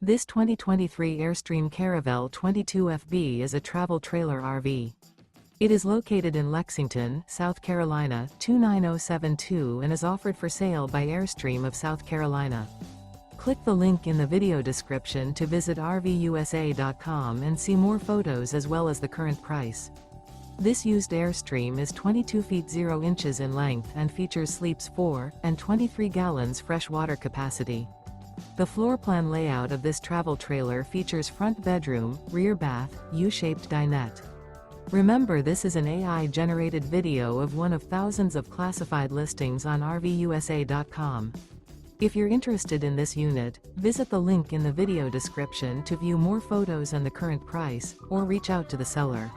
This 2023 Airstream Caravel 22FB is a travel trailer RV. It is located in Lexington, South Carolina, 29072 and is offered for sale by Airstream of South Carolina. Click the link in the video description to visit RVUSA.com and see more photos as well as the current price. This used Airstream is 22 feet 0 inches in length and features sleeps 4 and 23 gallons fresh water capacity. The floor plan layout of this travel trailer features front bedroom, rear bath, U-shaped dinette. Remember, this is an AI-generated video of one of thousands of classified listings on RVUSA.com. If you're interested in this unit, visit the link in the video description to view more photos and the current price, or reach out to the seller.